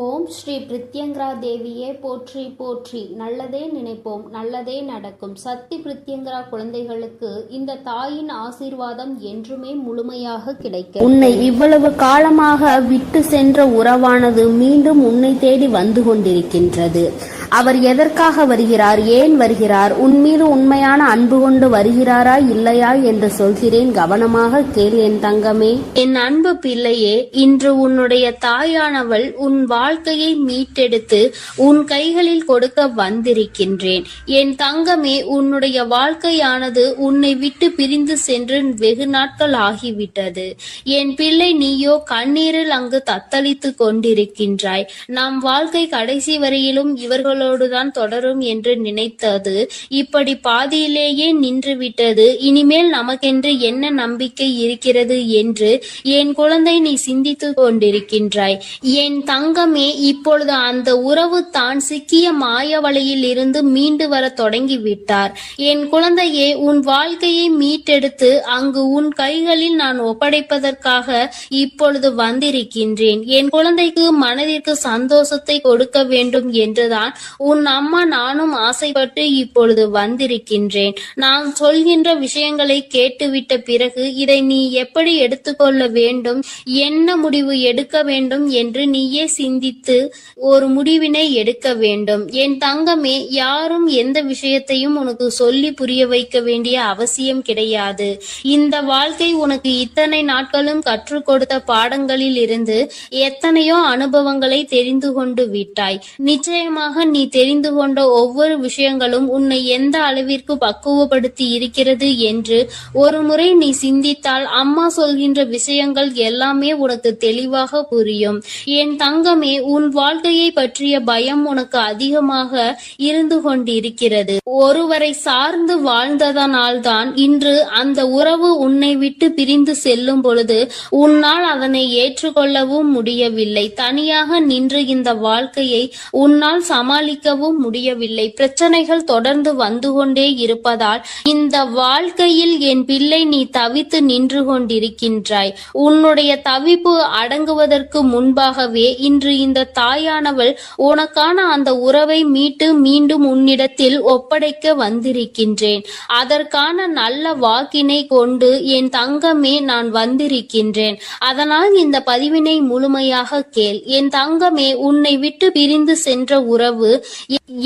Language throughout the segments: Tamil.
ஓம் ஸ்ரீ பிரித்யங்கரா தேவியே போற்றி போற்றி. நல்லதே நினைப்போம், நல்லதே நடக்கும். சக்தி பிரித்யங்கரா குழந்தைகளுக்கு இந்த தாயின் ஆசீர்வாதம் என்றுமே முழுமையாக கிடைக்கும். உன்னை இவ்வளவு காலமாக விட்டு சென்ற உறவானது மீண்டும் உன்னை தேடி வந்து கொண்டிருக்கின்றது. அவர் எதற்காக வருகிறார், ஏன் வருகிறார், உன் மீது உண்மையான அன்பு கொண்டு வருகிறாரா இல்லையா என்று சொல்கிறேன், கவனமாக கேள் என் தங்கமே. என் அன்பு பிள்ளையே, இன்று உன்னுடைய தாயானவள் உன் வாழ்க்கையை மீட்டெடுத்து உன் கைகளில் கொடுக்க வந்திருக்கின்றேன். என் தங்கமே, உன்னுடைய வாழ்க்கையானது உன்னை விட்டு பிரிந்து சென்று வெகு நாட்கள் ஆகிவிட்டது. என் பிள்ளை, நீயோ கண்ணீரில் அங்கு தத்தளித்து கொண்டிருக்கின்றாய். நம் வாழ்க்கை கடைசி வரையிலும் இவர்களோடுதான் தொடரும் என்று நினைத்தது இப்படி பாதியிலேயே நின்றுவிட்டது. இனிமேல் நமக்கென்று என்ன நம்பிக்கை இருக்கிறது என்று என் குழந்தை நீ சிந்தித்து கொண்டிருக்கின்றாய். என் தங்கமே, இப்பொழுது அந்த உறவு தான் சிக்கிய மாய வலையில் இருந்து மீண்டு வர தொடங்கிவிட்டார். என் குழந்தையே, உன் வாழ்க்கையை மீட்டெடுத்து அங்கு உன் கைகளில் நான் ஒப்படைப்பதற்காக இப்பொழுது வந்திருக்கின்றேன். என் குழந்தைக்கு மனதிற்கு சந்தோஷத்தை கொடுக்க வேண்டும் என்றுதான் உன் அம்மா நானும் ஆசைப்பட்டு இப்பொழுது வந்திருக்கின்றேன். நான் சொல்கின்ற விஷயங்களை கேட்டுவிட்ட பிறகு இதை நீ எப்படி எடுத்துக்கொள்ள வேண்டும், என்ன முடிவு எடுக்க வேண்டும் என்று நீயே சிந்தித்து ஒரு முடிவினை எடுக்க வேண்டும். என் தங்கமே, யாரும் எந்த விஷயத்தையும் உனக்கு சொல்லி புரிய வைக்க வேண்டிய அவசியம் கிடையாது. இந்த வாழ்க்கை உனக்கு இத்தனை நாட்களும் கற்றுக் கொடுத்த பாடங்களில் இருந்து எத்தனையோ அனுபவங்களை தெரிந்து கொண்டு விட்டாய். நிச்சயமாக நீ தெரிந்து கொண்ட ஒவ்வொரு விஷயங்களும் உன்னை எந்த அளவிற்கு பக்குவப்படுத்தி இருக்கிறது என்று ஒரு முறை நீ சிந்தித்தால் அம்மா சொல்கின்ற விஷயங்கள் எல்லாமே உனக்கு தெளிவாக புரியும். என் தங்கமே, உன் வாழ்க்கையை பற்றிய பயம் உனக்கு அதிகமாக இருந்து கொண்டிருக்கிறது. ஒருவரை சார்ந்து வாழ்ந்ததனால்தான் இன்று அந்த உறவு உன்னை விட்டு பிரிந்து செல்லும் பொழுது உன்னால் அதனை ஏற்றுக்கொள்ளவும் முடியவில்லை. தனியாக நின்று இந்த வாழ்க்கையை உன்னால் சமாளிக்கவும் முடியவில்லை. பிரச்சனைகள் தொடர்ந்து வந்து கொண்டே இருப்பதால் இந்த வாழ்க்கையில் என் பிள்ளை நீ தவித்து நின்று கொண்டிருக்கின்றாய். உன்னுடைய தவிப்பு அடங்குவதற்கு முன்பாகவே இன்று இந்த தாயானவள் உனக்கான அந்த உறவை மீட்டு மீண்டும் உன்னிடத்தில் ஒப்படைக்க வந்திருக்கின்றேன். அதற்கான நல்ல வாக்கினை கொண்டு என் தங்கமே நான் வந்திருக்கின்றேன். அதனால் இந்த பதிவினை முழுமையாக கேள். என் தங்கமே, உன்னை விட்டு பிரிந்து சென்ற உறவு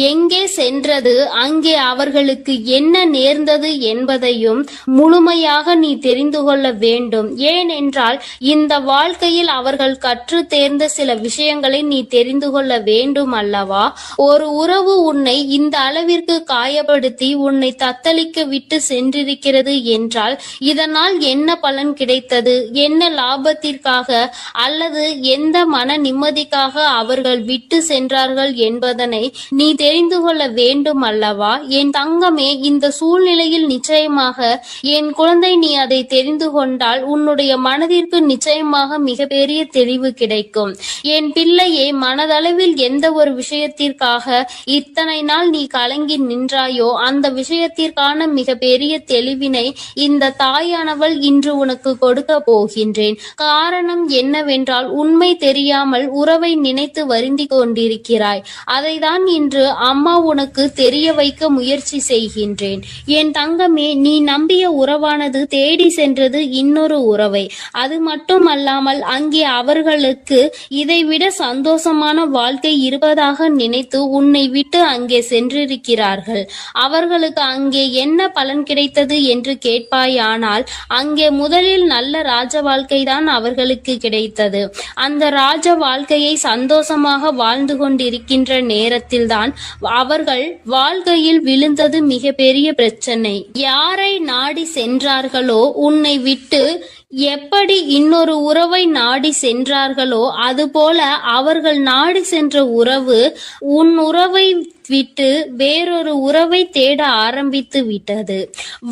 எங்கே சென்றது, அங்கே அவர்களுக்கு என்ன நேர்ந்தது என்பதையும் முழுமையாக நீ தெரிந்து கொள்ள வேண்டும். ஏனென்றால் இந்த வாழ்க்கையில் அவர்கள் கற்று தேர்ந்த சில விஷயங்களை நீ தெரிந்து கொள்ள வேண்டும் அல்லவா? ஒரு உறவு உன்னை இந்த அளவிற்கு காயப்படுத்தி உன்னை தத்தளிக்க விட்டு சென்றிருக்கிறது என்றால் இதனால் என்ன பலன் கிடைத்தது, என்ன லாபத்திற்காக அல்லது எந்த மன நிம்மதிக்காக அவர்கள் விட்டு சென்றார்கள் என்பதனை நீ தெரிந்து கொள்ள வேண்டும் அல்லவா? என் தங்கமே, இந்த சூழ்நிலையில் நிச்சயமாக என் குழந்தை நீ அதை தெரிந்து கொண்டால் உன்னுடைய மனதிற்கு நிச்சயமாக மிகப்பெரிய தெளிவு கிடைக்கும். என் பிள்ளையே, மனதளவில் எந்த ஒரு விஷயத்திற்காக இத்தனை நாள் நீ கலங்கி நின்றாயோ அந்த விஷயத்திற்கான மிகப்பெரிய தெளிவினை இந்த தாயானவள் இன்று உனக்கு கொடுக்க போகின்றேன். காரணம் என்னவென்றால் உண்மை தெரியாமல் உறவை நினைத்து வருந்தி கொண்டிருக்கிறாய். அதைதான் இன்று அம்மா உனக்கு தெரிய வைக்க முயற்சி செய்கின்றேன். என் தங்கமே, நீ நம்பிய உறவானது தேடி சென்றது இன்னொரு உறவை. அது மட்டுமல்லாமல் அங்கே அவர்களுக்கு இதைவிட சந்தோஷமான வாழ்க்கை இருப்பதாக நினைத்து உன்னை விட்டு அங்கே சென்றிருக்கிறார்கள். அவர்களுக்கு அங்கே என்ன பலன் கிடைத்தது என்று கேட்பாயானால் அங்கே முதலில் நல்ல ராஜ வாழ்க்கை தான் அவர்களுக்கு கிடைத்தது. அந்த ராஜ வாழ்க்கையை சந்தோஷமாக வாழ்ந்து கொண்டிருக்கின்ற நேரத்தில்தான் அவர்கள் வாழ்க்கையில் விழுந்தது மிகப்பெரிய பிரச்சனை. யாரை நாடி சென்றார்களோ, உன்னை விட்டு எப்படி இன்னொரு உறவை நாடி சென்றார்களோ அதுபோல அவர்கள் நாடி சென்ற உறவு உன் உறவை விட்டு வேறொரு உறவை தேட ஆரம்பித்து விட்டது.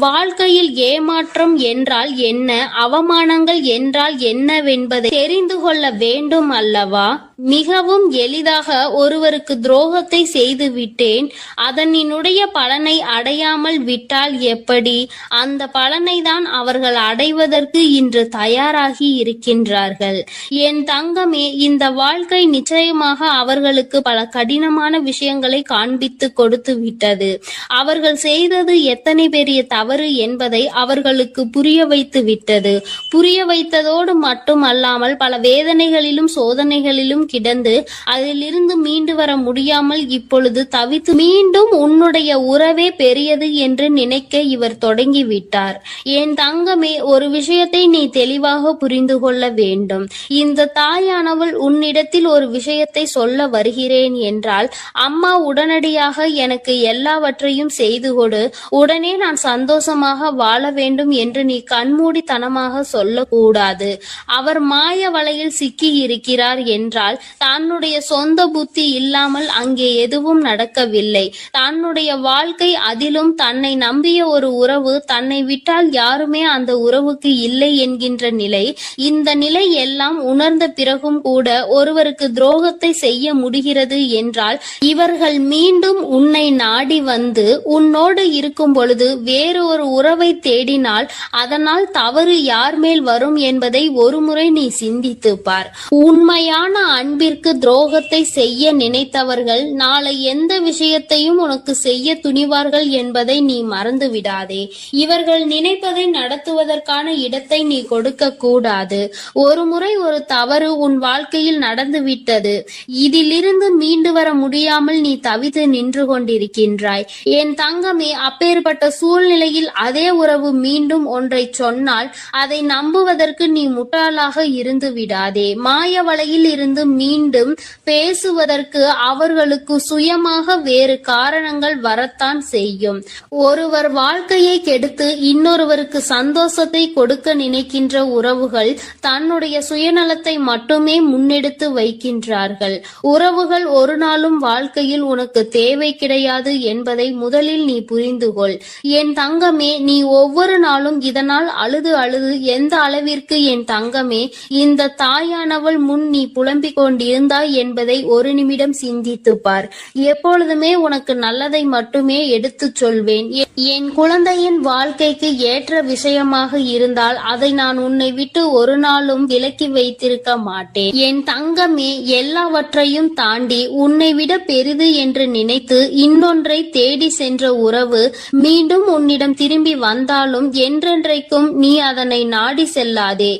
வாழ்க்கையில் ஏமாற்றம் என்றால் என்ன, அவமானங்கள் என்றால் என்னவென்பதை தெரிந்து கொள்ள வேண்டும் அல்லவா? மிகவும் எளிதாக ஒருவருக்கு துரோகத்தை செய்து விட்டேன், அதனினுடைய பலனை அடையாமல் விட்டால் எப்படி? அந்த பலனை தான் அவர்கள் அடைவதற்கு இன்று தயாராகி இருக்கின்றார்கள். என் தங்கமே, இந்த வாழ்க்கை நிச்சயமாக அவர்களுக்கு பல கடினமான விஷயங்களை காண்பித்து கொடுத்து விட்டது. அவர்கள் செய்தது எத்தனை பெரிய தவறு என்பதை அவர்களுக்கு புரிய வைத்து விட்டது. புரிய வைத்ததோடு மட்டுமல்லாமல் பல வேதனைகளிலும் சோதனைகளிலும் கிடந்து அதிலிருந்து மீண்டு வர முடியாமல் இப்பொழுது தவித்து மீண்டும் உன்னுடைய உறவே பெரியது என்று நினைக்க இவர் தொடங்கிவிட்டார். என் தங்கமே, ஒரு விஷயத்தை நீ தெளிவாக புரிந்து கொள்ள வேண்டும். இந்த தாயானவள் உன்னிடத்தில் ஒரு விஷயத்தை சொல்ல வருகிறேன் என்றால், அம்மா உடனடியாக எனக்கு எல்லாவற்றையும் செய்து கொடு, உடனே நான் சந்தோஷமாக வாழ வேண்டும் என்று நீ கண்மூடித்தனமாக சொல்லக்கூடாது. அவர் மாய வலையில் சிக்கி இருக்கிறார் என்றால் தன்னுடைய சொந்த புத்தி இல்லாமல் அங்கே எதுவும் நடக்கவில்லை. தன்னுடைய வாழ்க்கை, அதிலும் தன்னை நம்பிய ஒரு உறவு, தன்னை விட்டால் யாருமே அந்த உறவுக்கு இல்லை என்கின்ற நிலை. இந்த நிலை எல்லாம் உணர்ந்த பிறகும் கூட ஒருவருக்கு துரோகத்தை செய்ய முடிகிறது என்றால், இவர்கள் மீண்டும் உன்னை நாடி வந்து உன்னோடு இருக்கும் பொழுது வேறு ஒரு உறவை தேடினால் அதனால் தவறு யார் மேல் வரும் என்பதை ஒருமுறை நீ சிந்தித்து பார். உண்மையான அன்பிற்கு துரோகத்தை செய்ய நினைத்தவர்கள் நாளை எந்த விஷயத்தையும் உனக்கு செய்ய துணிவார்கள் என்பதை நீ மறந்து விடாதே. இவர்கள் நினைப்பதை நடத்துவதற்கான இடத்தை நீ கொடுக்க கூடாது. ஒரு முறை ஒரு தவறு உன் வாழ்க்கையில் நடந்து விட்டது. இதிலிருந்து மீண்டு வர முடியாமல் நீ தவித்து நின்று கொண்டிருக்கின்றாய். என் தங்கமே, அப்பேற்பட்ட சூழ்நிலையில் அதே உறவு மீண்டும் ஒன்றை சொன்னால் அதை நம்புவதற்கு நீ முட்டாளாக இருந்து விடாதே. மாய வலையில் இருந்து மீண்டும் பேசுவதற்கு அவர்களுக்கு சுயமாக வேறு காரணங்கள் வரத்தான் செய்யும். ஒருவர் வாழ்க்கையை கெடுத்து இன்னொருவருக்கு சந்தோஷத்தை கொடுக்க நினைக்கின்ற உறவுகள் தன்னுடைய சுயநலத்தை மட்டுமே முன்னெடுத்து வைக்கின்றார்கள். உறவுகள் ஒரு நாளும் வாழ்க்கையில் உனக்கு தேவை கிடையாது என்பதை முதலில் நீ புரிந்து கொள். என் தங்கமே, நீ ஒவ்வொரு நாளும் இதனால் அழுது அழுது எந்த அளவிற்கு என் தங்கமே இந்த தாயானவள் முன் நீ புலம்பிக் கொண்டிருந்தாய் என்பதை ஒரு நிமிடம் சிந்தித்து பார். எப்பொழுதுமே உனக்கு நல்லதை மட்டுமே எடுத்துச் சொல்வேன். என் குழந்தையின் வாழ்க்கைக்கு ஏற்ற விஷயமாக இருந்தால் அதை நான் உன்னை விட்டு ஒரு நாளும் விலக்கி வைத்திருக்க மாட்டேன். என் தங்கமே, எல்லாவற்றையும் தாண்டி உன்னை விட பெரிது என்று நினைத்து இன்னொன்றை தேடி சென்ற உறவு மீண்டும் உன்னிடம் திரும்பி வந்தாலும் என்றென்றைக்கும் நீ அதனை நாடி செல்லாதே.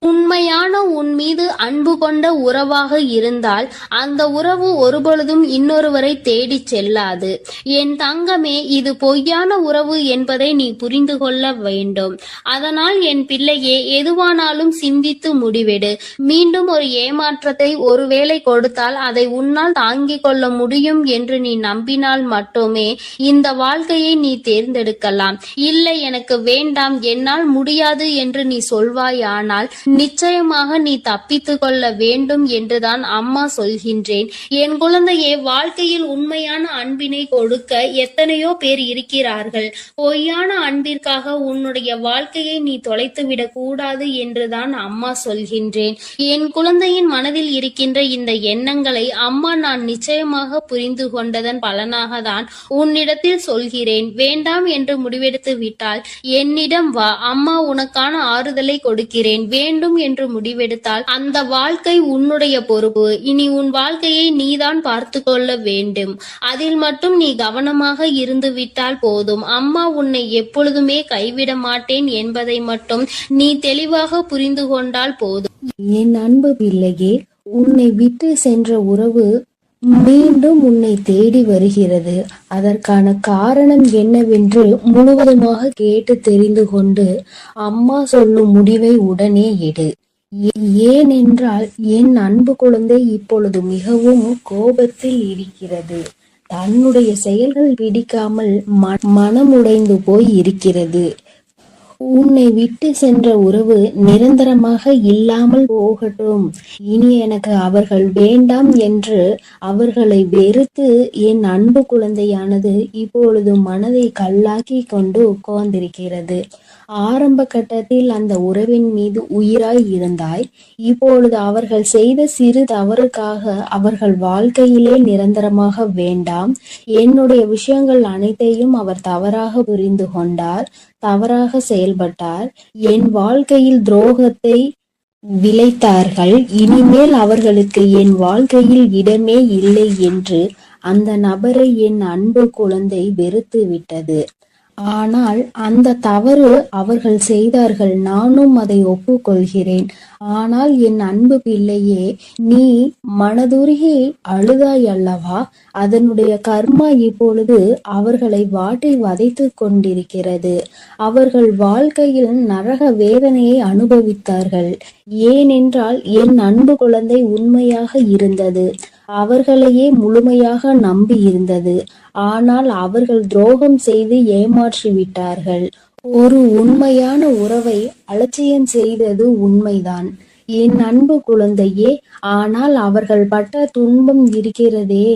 உண்மையான உன் மீது அன்பு கொண்ட உறவாக இருந்தால் அந்த உறவு ஒருபொழுதும் இன்னொருவரை தேடி செல்லாது. என் தங்கமே, இது பொய்யான உறவு என்பதை நீ புரிந்து கொள்ள வேண்டும். அதனால் என் பிள்ளையே, எதுவானாலும் சிந்தித்து முடிவெடு. மீண்டும் ஒரு ஏமாற்றத்தை ஒருவேளை கொடுத்தால் அதை உன்னால் தாங்கிக் கொள்ள முடியும் என்று நீ நம்பினால் மட்டுமே இந்த வாழ்க்கையை நீ தேர்ந்தெடுக்கலாம். இல்லை, எனக்கு வேண்டாம், என்னால் முடியாது என்று நீ சொல்வாயானால் நிச்சயமாக நீ தப்பித்து கொள்ள வேண்டும் என்றுதான் அம்மா சொல்கின்றேன். என் குழந்தையே, வாழ்க்கையில் உண்மையான அன்பினை கொடுக்க எத்தனையோ பேர் இருக்கிறார்கள். பொய்யான அன்பிற்காக உன்னுடைய வாழ்க்கையை நீ தொலைத்துவிடக் கூடாது என்றுதான் அம்மா சொல்கின்றேன். என் குழந்தையின் மனதில் இருக்கின்ற இந்த எண்ணங்களை அம்மா நான் நிச்சயமாக புரிந்து கொண்டதன் பலனாக தான் உன்னிடத்தில் சொல்கிறேன். வேண்டாம் என்று முடிவெடுத்து விட்டால் என்னிடம் வா, அம்மா உனக்கான ஆறுதலை கொடுக்கிறேன். வேண்டும் என்று முடிவெடுத்தால் அந்த வாழ்க்கை உன்னுடைய பொறுப்பு. இனி உன் வாழ்க்கையை நீதான் பார்த்து கொள்ள வேண்டும். அதில் மட்டும் நீ கவனமாக இருந்து விட்டால் போதும். அம்மா உன்னை எப்பொழுதுமே கைவிட மாட்டேன் என்பதை மட்டும் நீ தெளிவாக புரிந்து கொண்டால் போதும். என் அன்பு பிள்ளையே, உன்னை விட்டு சென்ற உறவு மீண்டும் உன்னை தேடி வருகிறது. அதற்கான காரணம் என்னவென்று முழுவதுமாக கேட்டு தெரிந்து கொண்டு அம்மா சொல்லும் முடிவை உடனே எடு. ஏனென்றால் என் அன்பு குழந்தை இப்பொழுது மிகவும் கோபத்தில் இருக்கிறது. தன்னுடைய செயல்கள் பிடிக்காமல் மனமுடைந்து போய் இருக்கிறது. உன்னை விட்டு சென்ற உறவு நிரந்தரமாக இல்லாமல் போகட்டும். இனி எனக்கு அவர்கள் வேண்டாம் என்று அவர்களை வெறுத்து என் அன்பு குழந்தையானது இப்பொழுது மனதை கல்லாக்கி கொண்டு உட்கார்ந்திருக்கிறது. ஆரம்ப கட்டத்தில் அந்த உறவின் மீது உயிராய் இருந்தாய். இப்பொழுது அவர்கள் செய்த சிறு தவறுக்காக அவர்கள் வாழ்க்கையிலே நிரந்தரமாக வேண்டாம். என்னுடைய விஷயங்கள் அனைத்தையும் அவர் தவறாக புரிந்து கொண்டார், தவறாக செயல்பட்டார், என் வாழ்க்கையில் துரோகத்தை விளைத்தார்கள். இனிமேல் அவர்களுக்கு என் வாழ்க்கையில் இடமே இல்லை என்று அந்த நபரை என் அன்பு குழந்தை வெறுத்து விட்டது. ஆனால் அந்த தவறு அவர்கள் செய்தார்கள், நானும் அதை ஒப்புக்கொள்கிறேன். ஆனால் என் அன்பு பிள்ளையே, நீ மனதுருகி அழுதாய் அல்லவா? அதனுடைய கர்மா இப்பொழுது அவர்களை வாட்டி வதைத்து கொண்டிருக்கிறது. அவர்கள் வாழ்க்கையில் நரக வேதனையை அனுபவித்தார்கள். ஏனென்றால் என் அன்பு குழந்தை உண்மையாக இருந்தது, அவர்களையே முழுமையாக நம்பி இருந்தது. ஆனால் அவர்கள் துரோகம் செய்து ஏமாற்றி விட்டார்கள். ஒரு உண்மையான உறவை அலட்சியம் செய்தது உண்மைதான் என் அன்பு குழந்தையே. ஆனால் அவர்கள் பட்ட துன்பம் இருக்கிறதே,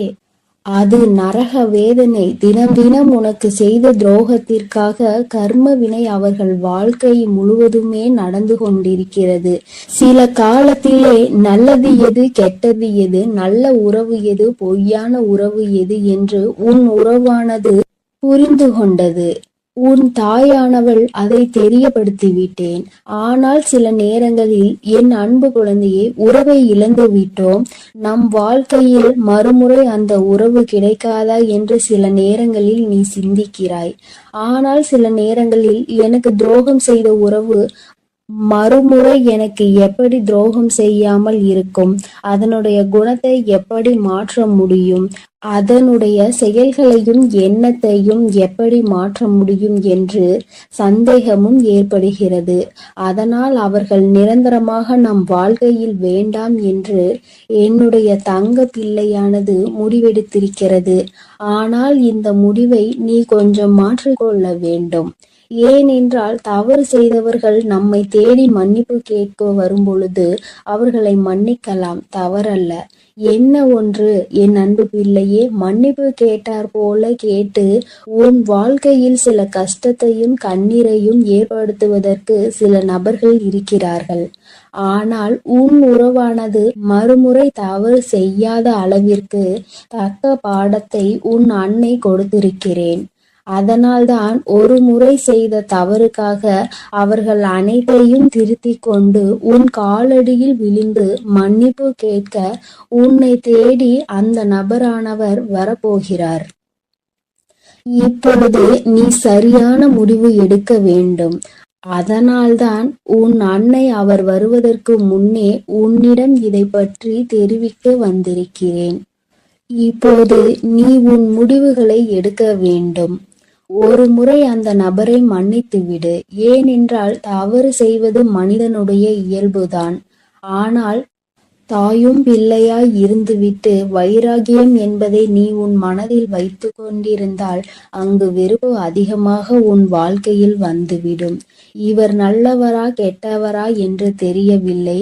அது நரக வேதனை. தினம் தினம் உனக்கு செய்த துரோகத்திற்காக கர்ம வினை அவர்கள் வாழ்க்கை முழுவதுமே நடந்து கொண்டிருக்கிறது. சில காலத்திலே நல்லது எது, கெட்டது எது, நல்ல உறவு எது, பொய்யான உறவு எது என்று உன் உறவானது புரிந்து கொண்டது. உன் தாயானவள் அதை தெரியப்படுத்திவிட்டேன். ஆனால் சில நேரங்களில் என் அன்பு குழந்தையை உறவை இழந்து விட்டோம், நம் வாழ்க்கையில் மறுமுறை அந்த உறவு கிடைக்காதா என்று சில நேரங்களில் நீ சிந்திக்கிறாய். ஆனால் சில நேரங்களில் எனக்கு துரோகம் செய்த உறவு மறுமுறை எனக்கு எப்படி துரோகம் செய்யாமல் இருக்கும், அதனுடைய குணத்தை எப்படி மாற்ற முடியும், அதனுடைய செயல்களையும் எண்ணத்தையும் எப்படி மாற்ற முடியும் என்று சந்தேகமும் ஏற்படுகிறது. அதனால் அவர்கள் நிரந்தரமாக நம் வாழ்க்கையில் வேண்டாம் என்று என்னுடைய தங்க பிள்ளையானது முடிவெடுத்திருக்கிறது. ஆனால் இந்த முடிவை நீ கொஞ்சம் மாற்றிக்கொள்ள வேண்டும். ஏனென்றால் தவறு செய்தவர்கள் நம்மை தேடி மன்னிப்பு கேட்க வரும் பொழுது அவர்களை மன்னிக்கலாம், தவறல்ல. என்ன ஒன்று என் அன்பு பிள்ளையே, மன்னிப்பு கேட்டார் போல கேட்டு உன் வாழ்க்கையில் சில கஷ்டத்தையும் கண்ணீரையும் ஏற்படுத்துவதற்கு சில நபர்கள் இருக்கிறார்கள். ஆனால் உன் உறவானது மறுமுறை தவறு செய்யாத அளவிற்கு தக்க பாடத்தை உன் அன்னை கொடுத்திருக்கிறேன். அதனால்தான் ஒரு முறை செய்த தவறுக்காக அவர்கள் அனைத்தையும் திருத்திக் கொண்டு உன் காலடியில் விழுந்து மன்னிப்பு கேட்க உன்னை தேடி அந்த நபரானவர் வரப்போகிறார். இப்பொழுது நீ சரியான முடிவு எடுக்க வேண்டும். அதனால்தான் உன் அன்னை அவர் வருவதற்கு முன்னே உன்னிடம் இதை பற்றி தெரிவிக்க வந்திருக்கிறேன். இப்போது நீ உன் முடிவுகளை எடுக்க வேண்டும். ஒரு முறை அந்த நபரை மன்னித்து விடு. ஏனென்றால் தவறு செய்வது மனிதனுடைய இயல்புதான். ஆனால் தாயும் பிள்ளையாய் இருந்துவிட்டு வைராகியம் என்பதை நீ உன் மனதில் வைத்து கொண்டிருந்தால் அங்கு வெறுப்பு அதிகமாக உன் வாழ்க்கையில் வந்துவிடும். இவர் நல்லவரா கெட்டவரா என்று தெரியவில்லை,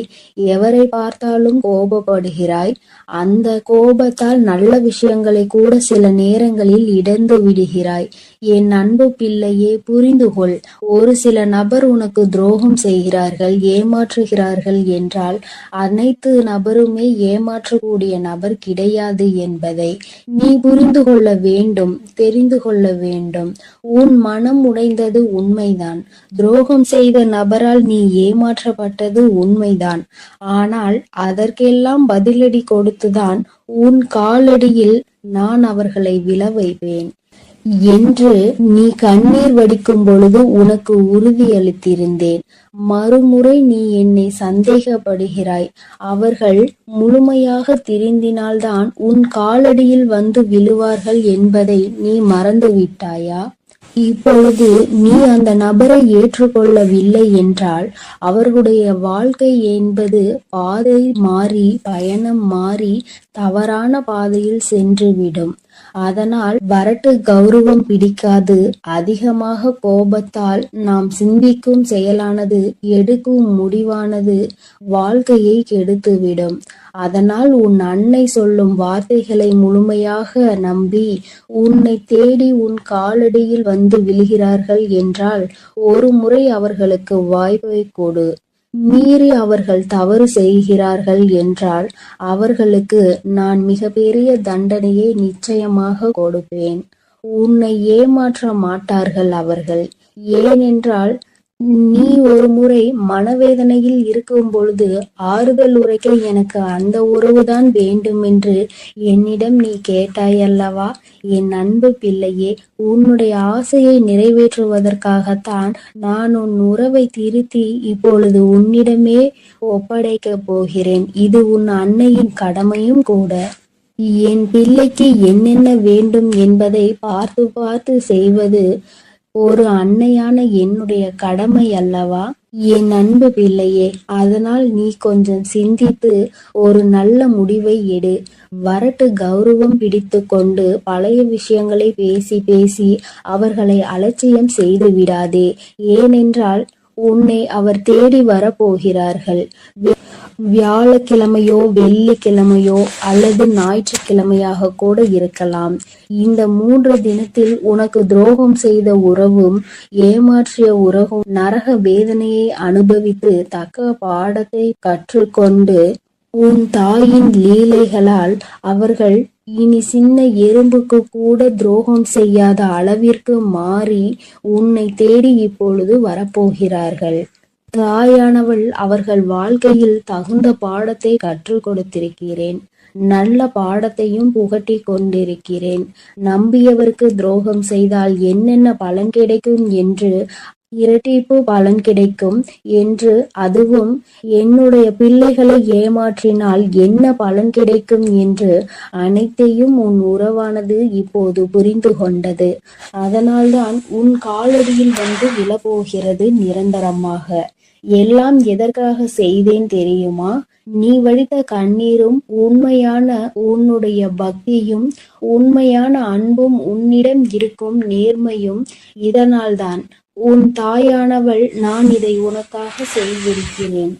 எவரை பார்த்தாலும் கோபப்படுகிறாய். அந்த கோபத்தால் நல்ல விஷயங்களை கூட சில நேரங்களில் இழந்து விடுகிறாய். என் அன்பு பிள்ளையே, புரிந்துகொள். ஒரு சில நபர் உனக்கு துரோகம் செய்கிறார்கள், ஏமாற்றுகிறார்கள் என்றால் அனைத்து நபருமே ஏமாற்றக்கூடிய நபர் கிடையாது என்பதை நீ புரிந்து கொள்ள வேண்டும், தெரிந்து கொள்ள வேண்டும். உன் மனம் உடைந்தது உண்மைதான். துரோகம் செய்த நபரால் நீ ஏமாற்றப்பட்டது உண்மைதான். ஆனால் அதற்கெல்லாம் பதிலடி கொடுத்துதான் உன் காலடியில் நான் அவர்களை விழ வைப்பேன் என்று நீ கண்ணீர் வடிக்கும் பொழுது உனக்கு உறுதியளித்திருந்தேன். மறுமுறை நீ என்னை சந்தேகப்படுகிறாய். அவர்கள் முழுமையாக திருந்தினால்தான் உன் காலடியில் வந்து விழுவார்கள் என்பதை நீ மறந்து விட்டாயா? இப்பொழுது நீ அந்த நபரை ஏற்றுக்கொள்ளவில்லை என்றால் அவர்களுடைய வாழ்க்கை என்பது பாதை மாறி, பயணம் மாறி தவறான பாதையில் சென்றுவிடும். அதனால் வரட்டு கௌரவம் பிடிக்காது. அதிகமாக கோபத்தால் நாம் சிந்திக்கும் செயலானது, எடுக்கும் முடிவானது வாழ்க்கையை கெடுத்துவிடும். அதனால் உன் அன்னை சொல்லும் வார்த்தைகளை முழுமையாக நம்பி உன்னை தேடி உன் காலடியில் வந்து விழுகிறார்கள் என்றால் ஒரு முறை அவர்களுக்கு வாய்ப்பை கொடு. மீறி அவர்கள் தவறு செய்கிறார்கள் என்றால் அவர்களுக்கு நான் மிகப்பெரிய தண்டனையை நிச்சயமாக கொடுப்பேன். உன்னை ஏமாற்ற மாட்டார்கள் அவர்கள். ஏனென்றால் நீ ஒரு முறை மனவேதனையில் இருக்கும் பொழுது ஆறுதல் உரைக்க எனக்கு அந்த உறவுதான் வேண்டும் என்று என்னிடம் நீ கேட்டாயல்லவா? என் அன்பு பிள்ளையே, உன்னுடைய ஆசையை நிறைவேற்றுவதற்காகத்தான் நான் உன் உறவை திருத்தி இப்பொழுது உன்னிடமே ஒப்படைக்கப் போகிறேன். இது உன் அன்னையின் கடமையும் கூட. என் பிள்ளைக்கு என்னென்ன வேண்டும் என்பதை பார்த்து பார்த்து செய்வது ஒரு அன்னையான என்னுடைய கடமை அல்லவா? என் அன்பு பிள்ளையே, அதனால் நீ கொஞ்சம் சிந்தித்து ஒரு நல்ல முடிவை எடு. வரட்டு கௌரவம் பிடித்து கொண்டு பழைய விஷயங்களை பேசி பேசி அவர்களை அலட்சியம் செய்து விடாதே. ஏனென்றால் உன்னை அவர் தேடி வரப்போகிறார்கள். வியாழக்கிழமையோ வெள்ளிக்கிழமையோ அல்லது ஞாயிற்றுக்கிழமையாக கூட இருக்கலாம். இந்த 3 தினத்தில் உனக்கு துரோகம் செய்த உறவும் ஏமாற்றிய உறவும் நரக வேதனையை அனுபவித்து தக்க பாடத்தை கற்றுக்கொண்டு உன் தாயின் லீலைகளால் அவர்கள் இனி சின்ன எறும்புக்கு கூட துரோகம் செய்யாத அளவிற்கு மாறி உன்னை தேடி இப்பொழுது வரப்போகிறார்கள். தாயானவள் அவர்கள் வாழ்க்கையில் தகுந்த பாடத்தை கற்றுக் கொடுத்திருக்கிறேன். நல்ல பாடத்தையும் புகட்டி கொண்டிருக்கிறேன். நம்பியவருக்கு துரோகம் செய்தால் என்னென்ன பலன் கிடைக்கும் என்று, இரட்டிப்பு பலன் கிடைக்கும் என்று, அதுவும் என்னுடைய பிள்ளைகளை ஏமாற்றினால் என்ன பலன் கிடைக்கும் என்று அனைத்தையும் உன் உறவானது இப்போது புரிந்து கொண்டது. அதனால்தான் உன் காலடியில் வந்து விழப்போகிறது நிரந்தரமாக. எல்லாம் எதற்காக செய்தேன் தெரியுமா? நீ வடித்த கண்ணீரும் உண்மையான உன்னுடைய பக்தியும் உண்மையான அன்பும் உன்னிடம் இருக்கும் நேர்மையும் இதனால்தான். உன் தாயானவள் நான் இதை உனக்காக செய்திருக்கிறேன்.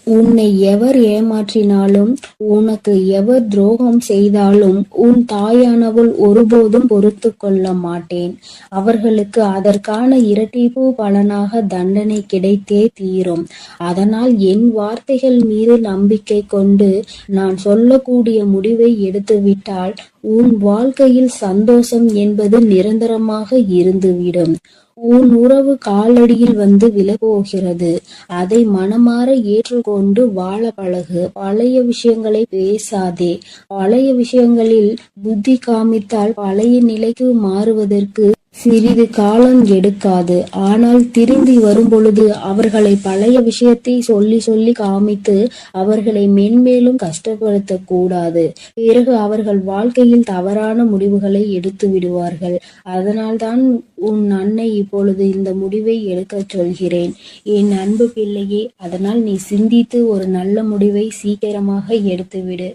உன்னை எவர் ஏமாற்றினாலும் உனக்கு எவர் துரோகம் செய்தாலும் உன் தாயானவள் ஒருபோதும் பொறுத்து கொள்ள மாட்டேன். அவர்களுக்கு அதற்கான இரட்டிப்பு பலனாக தண்டனை கிடைத்தே தீரும். அதனால் என் வார்த்தைகள் மீது நம்பிக்கை கொண்டு நான் சொல்லக்கூடிய முடிவை எடுத்துவிட்டால் உன் வாழ்க்கையில் சந்தோஷம் என்பது நிரந்தரமாக இருந்துவிடும். உன் உறவு காலடியில் வந்து விழப்போகிறது. அதை மனமாற ஏற்றுக்கொண்டு வாழ பழகு. பழைய விஷயங்களை பேசாதே. பழைய விஷயங்களில் புத்தி காமித்தால் பழைய நிலைக்கு மாறுவதற்கு சிறிது காலம் எடுக்காது. ஆனால் திரும்பி வரும் பொழுது அவர்களை பழைய விஷயத்தை சொல்லி சொல்லி காமித்து அவர்களை மென்மேலும் கஷ்டப்படுத்த கூடாது. பிறகு அவர்கள் வாழ்க்கையில் தவறான முடிவுகளை எடுத்து விடுவார்கள். அதனால்தான் உன் அன்னை இப்பொழுது இந்த முடிவை எடுக்க சொல்கிறேன். என் அன்பு பிள்ளையே, அதனால் நீ சிந்தித்து ஒரு நல்ல முடிவை சீக்கிரமாக எடுத்துவிடு.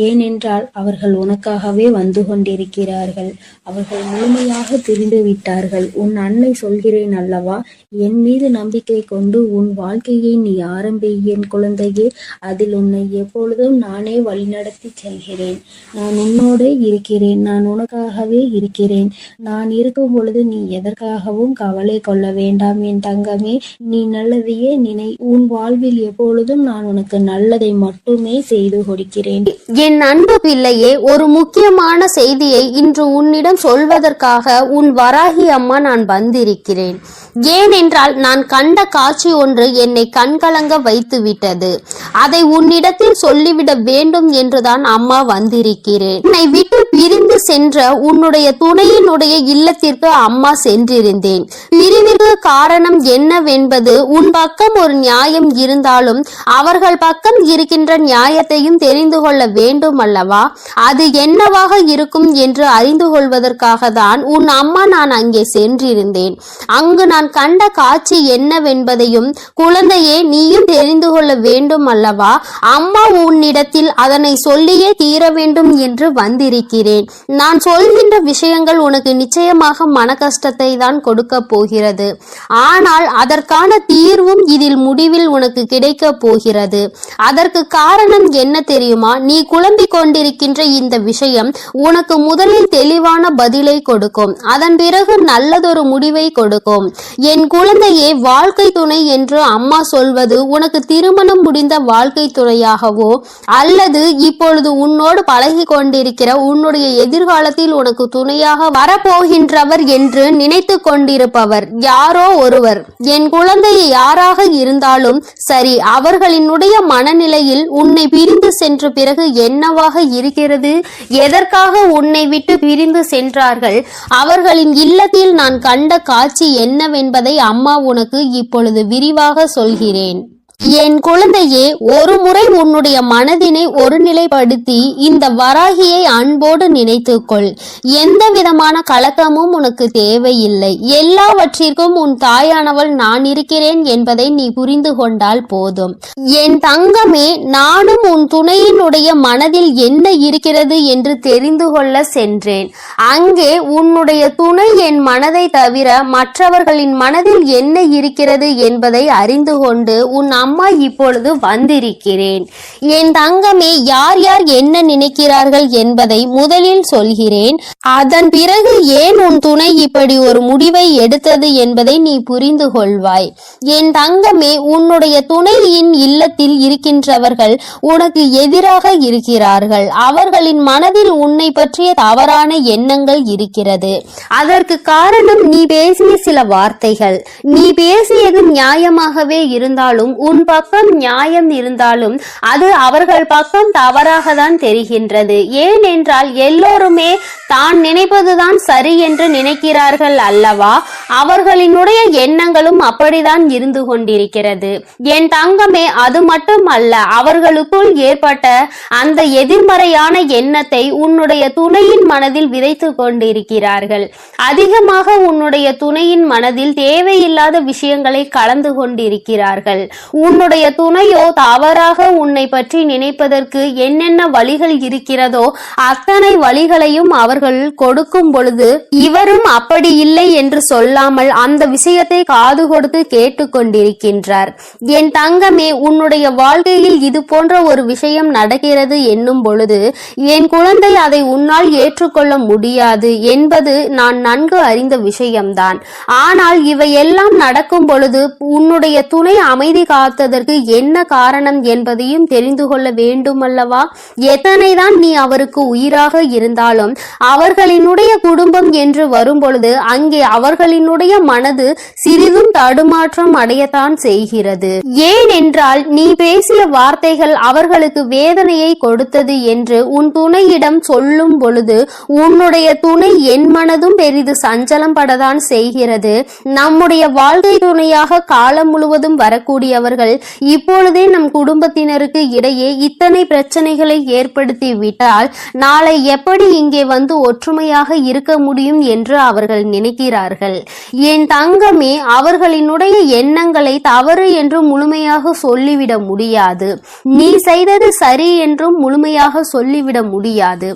ஏனென்றால் அவர்கள் உனக்காகவே வந்து கொண்டிருக்கிறார்கள். அவர்கள் முழுமையாக தெரிந்து விட்டார்கள். உன் அன்னை சொல்கிறேன் அல்லவா, என் மீது நம்பிக்கை கொண்டு உன் வாழ்க்கையை நீ ஆரம்பி என் குழந்தையே. அதில் உன்னை எப்பொழுதும் நானே வழிநடத்தி செல்கிறேன். நான் உன்னோடு இருக்கிறேன். நான் உனக்காகவே இருக்கிறேன். நான் இருக்கும் பொழுது நீ எதற்காகவும் கவலை கொள்ள வேண்டாம் என் தங்கமே. நீ நல்லதையே நினை. உன் வாழ்வில் எப்பொழுதும் நான் உனக்கு நல்லதை மட்டுமே செய்து கொடுக்கிறேன். என் அன்பு பிள்ளையே, ஒரு முக்கியமான செய்தியை இன்று உன்னிடம் சொல்வதற்காக உன் வராகி அம்மா நான் வந்திருக்கிறேன். ஏனென்றால் நான் கண்ட காட்சி ஒன்று என்னை கண்கலங்க வைத்து விட்டது. அதை உன்னிடத்தில் சொல்லிவிட வேண்டும் என்றுதான் அம்மா வந்திருக்கிறேன். என்னை விட்டு பிரிந்து சென்ற உன்னுடைய துணையினுடைய இல்லத்திற்கு அம்மா சென்றிருந்தேன். பிரிவிற்கு காரணம் என்னவென்பது உன் பக்கம் ஒரு நியாயம் இருந்தாலும் அவர்கள் பக்கம் இருக்கின்ற நியாயத்தையும் தெரிந்து கொள்ள வேண்டும் அல்லவா? அது என்னவாக இருக்கும் என்று அறிந்து கொள்வதற்காக தான் உன் அம்மா நான் அங்கே சென்றிருந்தேன். அங்கு நான் கண்ட காட்சி என்னவென்பதையும் குழந்தையே நீயும் தெரிந்து கொள்ள வேண்டும் அல்லவா? அம்மா உன்னிடத்தில் அதனை சொல்லியே தீர வேண்டும் என்று வந்திருக்கிறேன். நான் சொல்கின்ற விஷயங்கள் உனக்கு நிச்சயமாக மன கஷ்டத்தை தான் கொடுக்க போகிறது. ஆனால் அதற்கான தீர்வும் இதில் முடிவில் உனக்கு கிடைக்க போகிறது. அதற்கு காரணம் என்ன தெரியுமா? நீ குழம்பிக் கொண்டிருக்கின்ற இந்த விஷயம் உனக்கு முதலில் தெளிவான பதிலை கொடுக்கும். அதன் பிறகு நல்லதொரு முடிவை கொடுக்கும். என் குழந்தையே, வாழ்க்கை துணை என்று அம்மா சொல்வது உனக்கு திருமணம் முடிந்த வாழ்க்கை துணையாகவோ அல்லது இப்பொழுது உன்னோடு பழகி கொண்டிருக்கிற உன்னுடைய எதிர்காலத்தில் உனக்கு துணையாக வரப்போகின்றவர் என்று நினைத்து கொண்டிருப்பவர் யாரோ ஒருவர். என் குழந்தையை யாராக இருந்தாலும் சரி, அவர்களினுடைய மனநிலையில் உன்னை பிரிந்து சென்ற பிறகு என்னவாக இருக்கிறது, எதற்காக உன்னை விட்டு பிரிந்து சென்றார்கள், அவர்களின் இல்லத்தில் நான் கண்ட காட்சி என்னவென்பதை அம்மா உனக்கு இப்பொழுது விரிவாக சொல்கிறேன். என் குழந்தையே, ஒரு முறை உன்னுடைய மனதினை ஒருநிலைப்படுத்தி இந்த வராகியை அன்போடு நினைத்துக்கொள். எந்த விதமான கலக்கமும் உனக்கு தேவையில்லை. எல்லாவற்றிற்கும் உன் தாயானவள் நான் இருக்கிறேன் என்பதை நீ புரிந்து கொண்டால் போதும். என் தங்கமே, நானும் உன் துணையினுடைய மனதில் என்ன இருக்கிறது என்று தெரிந்து கொள்ள சென்றேன். அங்கே உன்னுடைய துணை என் மனதை தவிர மற்றவர்களின் மனதில் என்ன இருக்கிறது என்பதை அறிந்து கொண்டு உன் அம்மா இப்பொழுது வந்திருக்கிறேன். என் தங்கமே, யார் யார் என்ன நினைக்கிறார்கள் என்பதை முதலில் சொல்கிறேன். அதன் பிறகு ஏன் உன் துணை இப்படி ஒரு முடிவை எடுத்தது என்பதை நீ புரிந்து கொள்வாய். என் தங்கமே, உன்னுடைய துணையின் இல்லத்தில் இருக்கின்றவர்கள் உனக்கு எதிராக இருக்கிறார்கள். அவர்களின் மனதில் உன்னை பற்றிய தவறான எண்ணங்கள் இருக்கிறது. அதற்கு காரணம் நீ பேசிய சில வார்த்தைகள். நீ பேசியது நியாயமாகவே இருந்தாலும், உன் பக்கம் நியாயம் இருந்தாலும் அது அவர்கள் பக்கம் தவறாக தான் தெரிகின்றது. ஏனென்றால் எல்லோருமே தான் நினைப்பதுதான் சரி என்று நினைக்கிறார்கள் அல்லவா? அவர்களினுடைய எண்ணங்களும் அப்படிதான் இருந்து கொண்டிருக்கிறது. என் தங்கமே, அது மட்டும் அல்ல, அவர்களுக்குள் ஏற்பட்ட அந்த எதிர்மறையான எண்ணத்தை உன்னுடைய துணையின் மனதில் விதைத்து கொண்டிருக்கிறார்கள். அதிகமாக உன்னுடைய துணையின் மனதில் தேவையில்லாத விஷயங்களை கலந்து கொண்டிருக்கிறார்கள். உன்னுடைய துணையோ தவறாக உன்னை பற்றி நினைப்பதற்கு என்னென்ன வழிகள் இருக்கிறதோ அத்தனை வழிகளையும் அவர்கள் கொடுக்கும் பொழுது இவரும் அப்படி இல்லை என்று சொல்லாமல் அந்த விஷயத்தை காது கொடுத்து கேட்டுக்கொண்டிருக்கின்றார். என் தங்கமே, உன்னுடைய வாழ்க்கையில் இது போன்ற ஒரு விஷயம் நடக்கிறது என்னும் பொழுது என் குழந்தை அதை உன்னால் ஏற்றுக்கொள்ள முடியாது என்பது நான் நன்கு அறிந்த விஷயம்தான். ஆனால் இவையெல்லாம் நடக்கும் பொழுது உன்னுடைய துணை அமைதி காத்ததற்கு என்ன காரணம் என்பதையும் தெரிந்து கொள்ள வேண்டும் அல்லவா? எத்தனைதான் நீ அவருக்கு உயிராக இருந்தாலும் அவர்களினுடைய குடும்பம் என்று வரும்பொழுது அங்கே அவர்களினுடைய மனது சிறிதும் தடுமாற்றம் அடையத்தான் செய்கிறது. ஏனென்றால் நீ பேசிய வார்த்தைகள் அவர்களுக்கு வேதனையை கொடுத்தது என்று உன் துணையிடம் சொல்லும் பொழுது உன்னுடைய துணை என் மனதும் பெரிது சஞ்சலம் படத்தான் செய்கிறது. நம்முடைய வாழ்க்கை துணையாக காலம் முழுவதும் வரக்கூடியவர்கள் இப்பொழுதே நம் குடும்பத்தினருக்கு இடையே இத்தனை பிரச்சனைகளை ஏற்படுத்தி விட்டால் நாளை எப்படி இங்கே வந்து ஒற்றுமையாக இருக்க முடியும் என்று அவர்கள் நினைக்கிறார்கள். என் தங்கமே, அவர்களினுடைய எண்ணங்களை தவறு என்று முழுமையாக சொல்லிவிட முடியாது. நீ செய்தது சரி என்றும் முழுமையாக சொல்லிவிட முடியாது.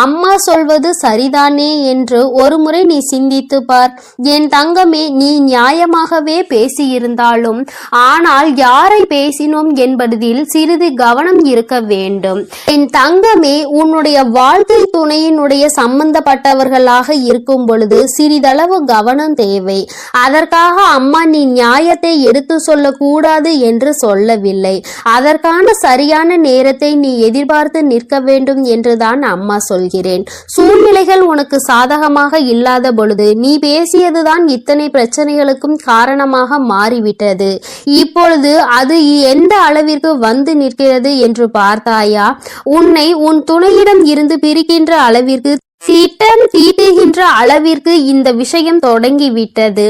அம்மா சொல்வது சரிதானே என்று ஒரு முறை நீ சிந்தித்து பார். என் தங்கமே, நீ நியாயமாகவே பேசியிருந்தாலும் ஆனால் யாரை பேசினோம் என்பதில் சிறிது கவனம் இருக்க வேண்டும். என் தங்கமே, உன்னுடைய வாழ்க்கை துணையினுடைய சம்பந்தப்பட்டவர்களாக இருக்கும் பொழுது சிறிதளவு கவனம் தேவை. அதற்காக அம்மா நீ நியாயத்தை எடுத்து சொல்ல கூடாது என்று சொல்லவில்லை. அதற்கான சரியான நேரத்தை நீ எதிர்பார்த்து நிற்க வேண்டும் என்றுதான் அம்மா சொல்கிறேன். சூழ்நிலைகள் உனக்கு சாதகமாக இல்லாத பொழுது நீ பேசியதுதான் இத்தனை பிரச்சனைகளுக்கும் காரணமாக மாறிவிட்டது. இப்பொழுது அது எந்த அளவிற்கு வந்து நிற்கிறது என்று பார்த்தாயா? உன்னை உன் துணையிடம் இருந்து பிரிக்கின்ற அளவிற்கு திட்டம் தீட்டுகின்ற அளவிற்கு இந்த விஷயம் தொடங்கிவிட்டது.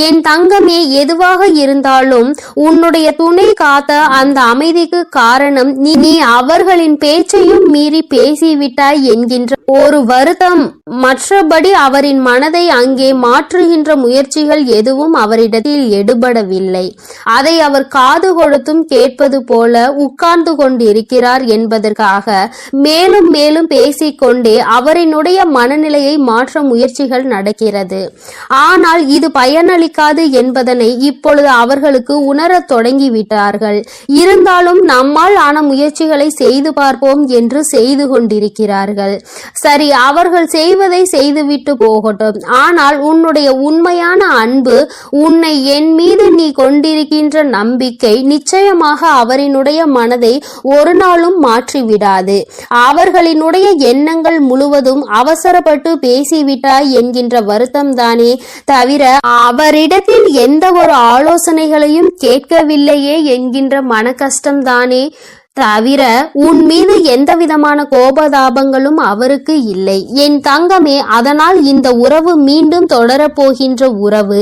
என் தங்கமே, எதுவாக இருந்தாலும் உன்னுடைய துணை காத்த அந்த அமைதிக்கு காரணம் நீ அவர்களின் பேச்சையும் மீறி பேசிவிட்டாய் என்கின்ற ஒரு வருத்தம். மற்றபடி அவரின் மனதை அங்கே மாற்றுகின்ற முயற்சிகள் எதுவும் அவரிடத்தில் எடுபடவில்லை. அதை அவர் காது கொடுத்தும் கேட்பது போல உட்கார்ந்து கொண்டிருக்கிறார் என்பதற்காக மேலும் மேலும் பேசிக்கொண்டே அவரினுடைய மனநிலையை மாற்ற முயற்சிகள் நடக்கிறது. ஆனால் இது பயனளிக்காது என்பதனை இப்பொழுது அவர்களுக்கு உணரத் தொடங்கிவிட்டார்கள். இருந்தாலும் நம்மால் ஆன முயற்சிகளை செய்து பார்ப்போம் என்று செய்து கொண்டிருக்கிறார்கள். சரி, அவர்கள் செய்வதை செய்துவிட்டு போகட்டும். ஆனால் உன்னுடைய உண்மையான அன்பு, உன்னை என் மீது நீ கொண்டிருக்கின்ற நம்பிக்கை நிச்சயமாக அவரினுடைய மனதை ஒரு நாளும் மாற்றிவிடாது. அவர்களினுடைய எண்ணங்கள் முழுவதும் அவசரப்பட்டு பேசிவிட்டாய் என்கின்ற வருத்தம் தானே தவிர அவரிடத்தில் எந்த ஒரு ஆலோசனைகளையும் கேட்கவில்லையே என்கின்ற மன கஷ்டம்தானே தவிர உன் மீது எந்த விதமான கோபதாபங்களும் அவருக்கு இல்லை. என் தங்கமே, அதனால் இந்த உறவு மீண்டும் தொடரப்போகின்ற உறவு.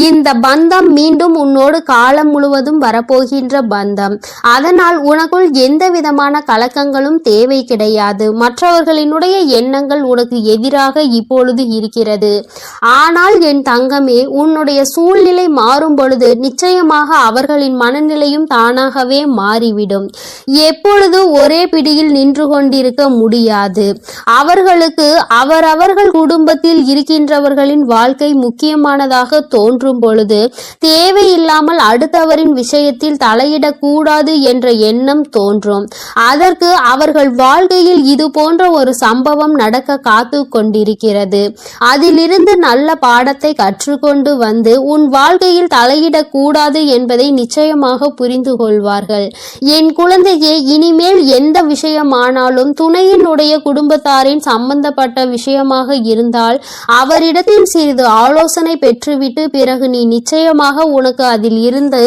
இந்த பந்தம் மீண்டும் உன்னோடு காலம் முழுவதும் வரப்போகின்ற பந்தம். அதனால் உனக்குள் எந்த விதமான கலக்கங்களும் தேவை கிடையாது. மற்றவர்களினுடைய எண்ணங்கள் உனக்கு எதிராக இப்பொழுது இருக்கிறது. ஆனால் என் தங்கமே, உன்னுடைய சூழ்நிலை மாறும் பொழுது நிச்சயமாக அவர்களின் மனநிலையும் தானாகவே மாறிவிடும். எப்பொழுது ஒரே பிடியில் நின்று கொண்டிருக்க முடியாது. அவர்களுக்கு அவரவர்கள் குடும்பத்தில் இருக்கின்றவர்களின் வாழ்க்கை முக்கியமானதாக தோன்றும் பொழுது தேவையில்லாமல் அடுத்தவரின் விஷயத்தில் தலையிடக்கூடாது என்ற எண்ணம் தோன்றும். அதற்கு அவர்கள் வாழ்க்கையில் இது போன்ற ஒரு சம்பவம் நடக்க காத்து கொண்டிருக்கிறது. அதிலிருந்து நல்ல பாடத்தை கற்றுக்கொண்டு வந்து உன் வாழ்க்கையில் தலையிடக்கூடாது என்பதை நிச்சயமாக புரிந்து கொள்வார்கள். என் குழந்தையே, இனிமேல் எந்த விஷயமானாலும் துணையினுடைய குடும்பத்தாரின் சம்பந்தப்பட்ட விஷயமாக இருந்தால் அவரிடத்தில் சிறிது ஆலோசனை பெற்றுவிட்டு பிறகு நீ நிச்சயமாக உனக்கு அதில் இருந்து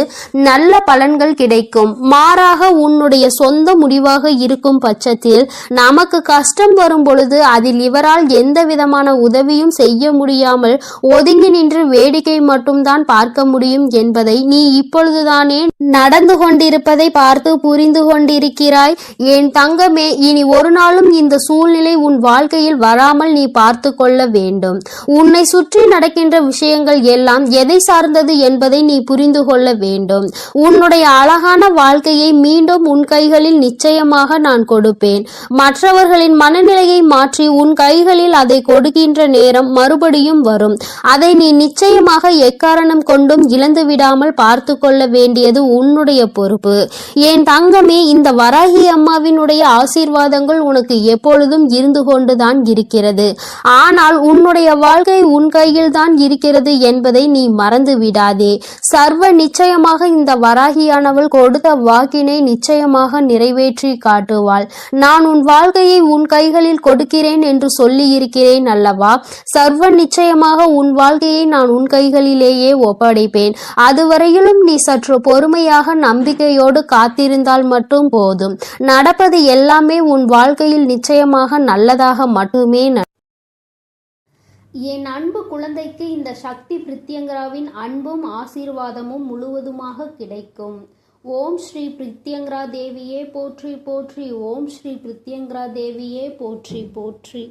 நல்ல பலன்கள் கிடைக்கும். மாறாக உன்னுடைய சொந்த முடிவாக இருக்கும் பட்சத்தில் நமக்கு கஷ்டம் வரும் பொழுது அதில் இவரால் எந்த விதமான உதவியும் செய்ய முடியாமல் ஒதுங்கி நின்று வேடிக்கை மட்டும்தான் பார்க்க முடியும் என்பதை நீ இப்பொழுதுதானே நடந்து கொண்டிருப்பதை பார்த்து புரிந்து கொண்டிருக்கிறாய். என் தங்கமே, இனி ஒரு நாளும் இந்த சூழ்நிலை உன் வாழ்க்கையில் வராமல் நீ பார்த்து கொள்ள வேண்டும். உன்னை சுற்றி நடக்கின்ற விஷயங்கள் எல்லாம் எதை சார்ந்தது என்பதை நீ புரிந்து கொள்ள வேண்டும். உன்னுடைய அழகான வாழ்க்கையை மீண்டும் உன் கைகளில் நிச்சயமாக நான் கொடுப்பேன். மற்றவர்களின் மனநிலையை மாற்றி உன் கைகளில் அதை கொடுக்கின்ற நேரம் மறுபடியும் வரும். அதை நீ நிச்சயமாக எக்காரணம் கொண்டும் இழந்து விடாமல் பார்த்து கொள்ள வேண்டியது உன்னுடைய பொறுப்பு. என் தங்கமே, இந்த வராகி அம்மாவினுடைய ஆசீர்வாதங்கள் உனக்கு எப்பொழுதும் இருந்து கொண்டுதான் இருக்கிறது. ஆனால் உன்னுடைய வாழ்க்கை உன் கையில் தான் இருக்கிறது என்பதை நீ மறந்து விடாதே. சர்வ நிச்சயமாக இந்த வராகியானவள் கொடுத்த வாக்கினை நிச்சயமாக நிறைவேற்றி காட்டுவாள். நான் உன் வாழ்க்கையை உன் கைகளில் கொடுக்கிறேன் என்று சொல்லி இருக்கிறேன் அல்லவா? சர்வ நிச்சயமாக உன் வாழ்க்கையை நான் உன் கைகளிலேயே ஒப்படைப்பேன். அதுவரையிலும் நீ சற்று பொறுமையாக நம்பிக்கையோடு காத்திருந்தால் மட்டும் போதும். நடப்பது எல்லாமே உன் வாழ்க்கையில் நிச்சயமாக நல்லதாக மட்டுமே. என் அன்பு குழந்தைக்கு இந்த சக்தி பிரித்யங்கராவின் அன்பும் ஆசீர்வாதமும் முழுவதுமாக கிடைக்கும். ஓம் ஸ்ரீ பிரித்யங்கரா தேவியே போற்றி போற்றி. ஓம் ஸ்ரீ பிரித்யங்கரா தேவியே போற்றி போற்றி.